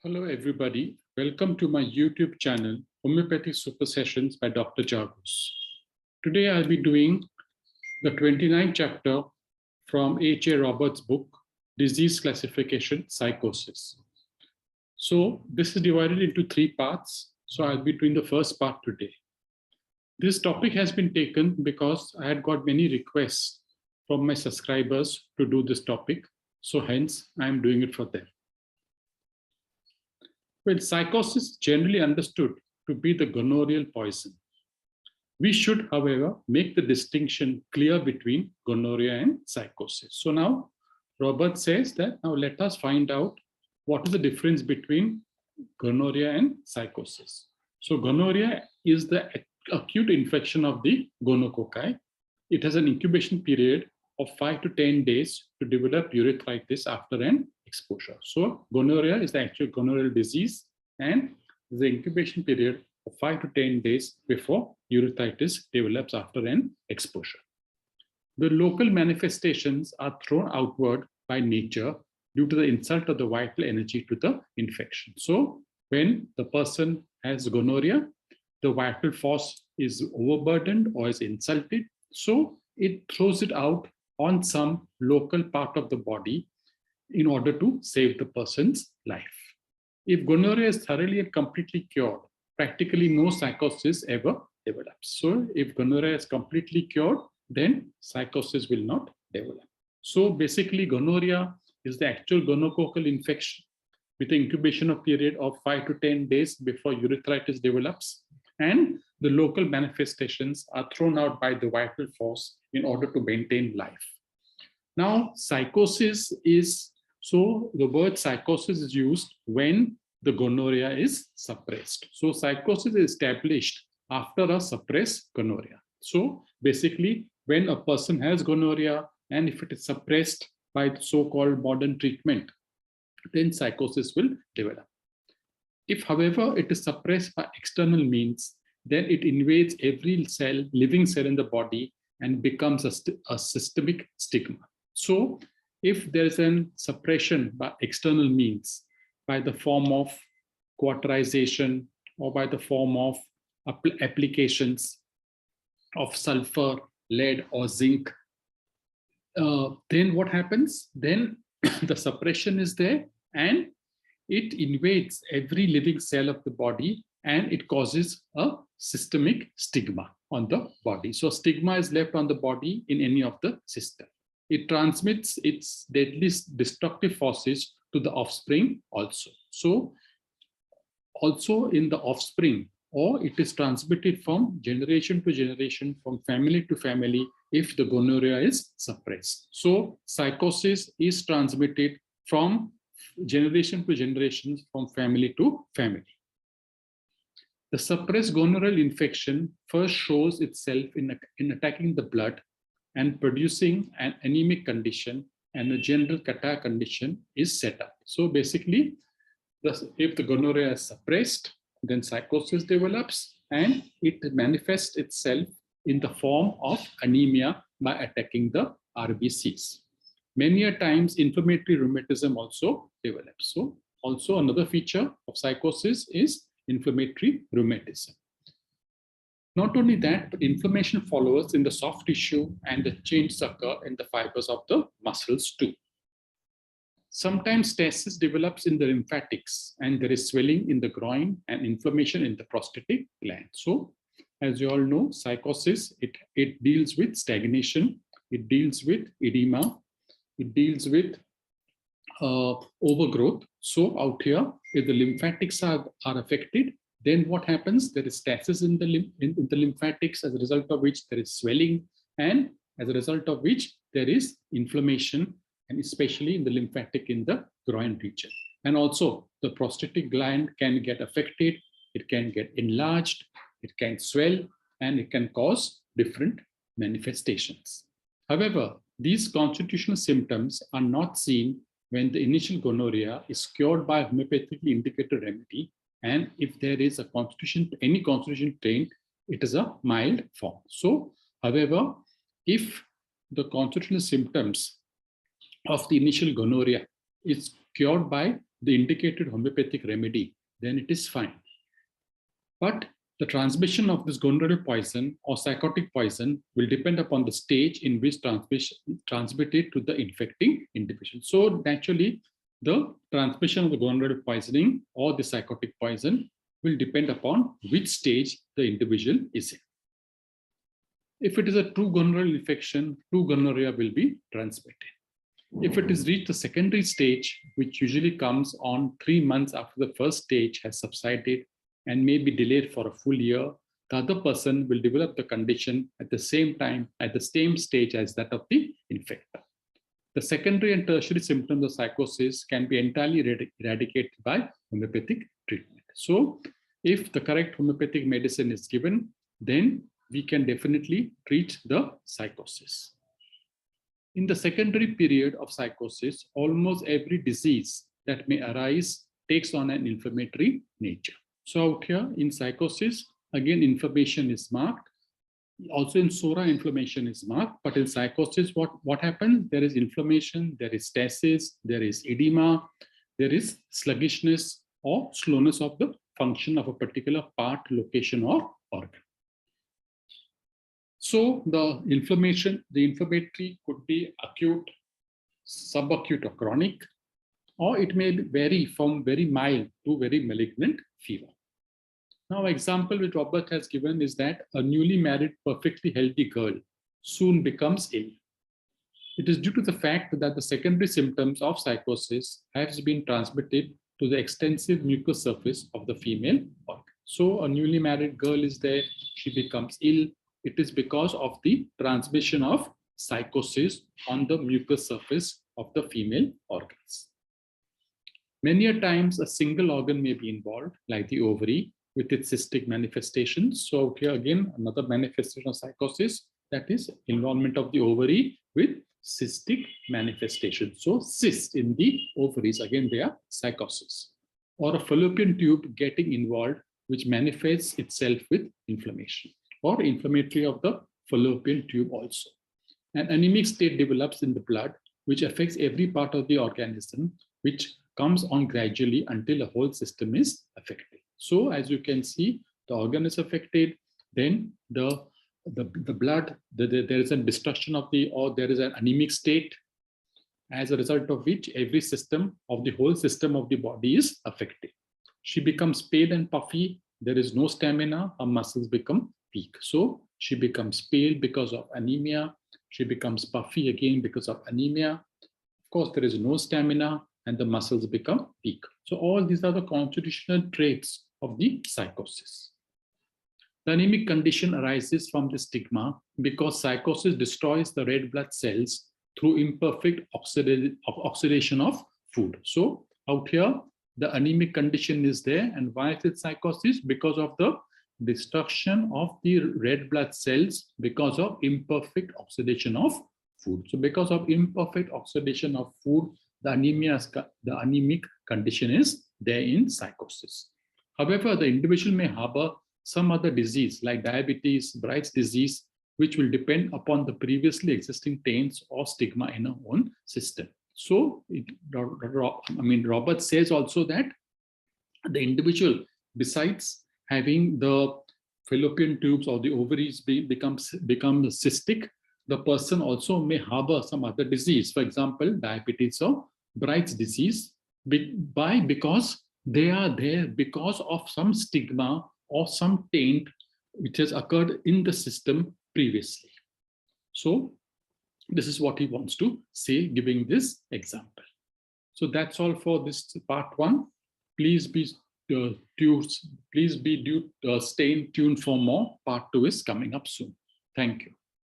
Hello, everybody. Welcome to my YouTube channel, Homoeopathy Super Sessions by Dr. Jargus. Today, I'll be doing the 29th chapter from H.A. Roberts' book, Disease Classification, Sycosis. So this is divided into 3 parts. So I'll be doing the first part today. This topic has been taken because I had got many requests from my subscribers to do this topic. So hence, I'm doing it for them. Well, sycosis is generally understood to be the gonorrheal poison. We should, however, make the distinction clear between gonorrhea and sycosis. So now, Robert says that now let us find out what is the difference between gonorrhea and sycosis. So gonorrhea is the acute infection of the gonococci. It has an incubation period of 5 to 10 days to develop urethritis after an exposure. So gonorrhea is the actual gonorrheal disease, and the incubation period of 5 to 10 days before urethritis develops after an exposure. The local manifestations are thrown outward by nature due to the insult of the vital energy to the infection. So when the person has gonorrhea, the vital force is overburdened or is insulted. So it throws it out on some local part of the body in order to save the person's life. If gonorrhea is thoroughly and completely cured, practically no sycosis ever develops. So if gonorrhea is completely cured, then sycosis will not develop. So basically gonorrhea is the actual gonococcal infection with an incubation period of 5 to 10 days before urethritis develops, and the local manifestations are thrown out by the vital force in order to maintain life. Now, sycosis is, so the word sycosis is used when the gonorrhea is suppressed. So sycosis is established after a suppressed gonorrhea. So basically, when a person has gonorrhea and if it is suppressed by the so-called modern treatment, then sycosis will develop. If, however, it is suppressed by external means, then it invades every cell, living cell in the body, and becomes a systemic stigma. So if there is a suppression by external means, by the form of cauterization or by the form of applications of sulfur, lead, or zinc, then what happens? Then the suppression is there and it invades every living cell of the body and it causes a systemic stigma on the body. So stigma is left on the body in any of the system. It transmits its deadly destructive forces to the offspring also. So also in the offspring, or it is transmitted from generation to generation, from family to family, if the gonorrhea is suppressed. So sycosis is transmitted from generation to generation, from family to family. The suppressed gonorrheal infection first shows itself in attacking the blood and producing an anemic condition, and a general catarrh condition is set up. So basically, if the gonorrhea is suppressed, then sycosis develops and it manifests itself in the form of anemia by attacking the RBCs. Many a times, inflammatory rheumatism also develops. So also another feature of sycosis is inflammatory rheumatism. Not only that, but inflammation follows in the soft tissue and the changes occur in the fibers of the muscles too. Sometimes stasis develops in the lymphatics and there is swelling in the groin and inflammation in the prostatic gland. So as you all know, sycosis, it deals with stagnation, it deals with edema, it deals with overgrowth. So out here, if the lymphatics are affected, then what happens? There is stasis in the lymphatics, as a result of which there is swelling, and as a result of which there is inflammation, and especially in the lymphatic in the groin region. And also the prostatic gland can get affected, it can get enlarged, it can swell, and it can cause different manifestations. However, these constitutional symptoms are not seen when the initial gonorrhea is cured by a homeopathically indicated remedy, and if there is any constitution taint, it is a mild form. So, however, if the constitutional symptoms of the initial gonorrhea is cured by the indicated homeopathic remedy, then it is fine. But the transmission of this gonorrheal poison or sycotic poison will depend upon the stage in which transmitted to the infecting individual. So naturally, the transmission of the gonorrheal poisoning or the sycotic poison will depend upon which stage the individual is in. If it is a true gonorrheal infection, true gonorrhea will be transmitted. If it is reached the secondary stage, which usually comes on 3 months after the first stage has subsided and may be delayed for a full year, the other person will develop the condition at the same time, at the same stage as that of the infector. The secondary and tertiary symptoms of psychosis can be entirely eradicated by homeopathic treatment. So if the correct homeopathic medicine is given, then we can definitely treat the psychosis. In the secondary period of psychosis, almost every disease that may arise takes on an inflammatory nature. So out here in psychosis, again, inflammation is marked. Also in SORA, inflammation is marked, but in psychosis, what happens? There is inflammation, there is stasis, there is edema, there is sluggishness or slowness of the function of a particular part, location, or organ. So the inflammatory could be acute, subacute, or chronic, or it may vary from very mild to very malignant fever. Now, example which Robert has given is that a newly married, perfectly healthy girl soon becomes ill. It is due to the fact that the secondary symptoms of psychosis has been transmitted to the extensive mucous surface of the female organ. So a newly married girl is there, she becomes ill. It is because of the transmission of psychosis on the mucous surface of the female organs. Many a times a single organ may be involved, like the ovary, with its cystic manifestations. So here again, another manifestation of psychosis, that is involvement of the ovary with cystic manifestation. So cysts in the ovaries, again, they are psychosis. Or a fallopian tube getting involved, which manifests itself with inflammation, or inflammatory of the fallopian tube also. An anemic state develops in the blood, which affects every part of the organism, which comes on gradually until the whole system is affected. So as you can see, the organ is affected, then the blood, there is a destruction of or there is an anemic state, as a result of which every system of the whole system of the body is affected. She becomes pale and puffy, there is no stamina, her muscles become weak. So she becomes pale because of anemia, she becomes puffy again because of anemia. Of course, there is no stamina and the muscles become weak. So all these are the constitutional traits of the psychosis. The anemic condition arises from the stigma because psychosis destroys the red blood cells through imperfect oxidation of food. So out here, the anemic condition is there. And why is it psychosis? Because of the destruction of the red blood cells because of imperfect oxidation of food. So because of imperfect oxidation of food, the anemic condition is there in psychosis. However, the individual may harbor some other disease like diabetes, Bright's disease, which will depend upon the previously existing taints or stigma in our own system. So, Robert says also that the individual, besides having the fallopian tubes or the ovaries become cystic, the person also may harbor some other disease, for example, diabetes or Bright's disease, because they are there because of some stigma or some taint which has occurred in the system previously. So this is what he wants to say, giving this example. So that's all for this part 1. Please be stay tuned for more. Part 2 is coming up soon. Thank you.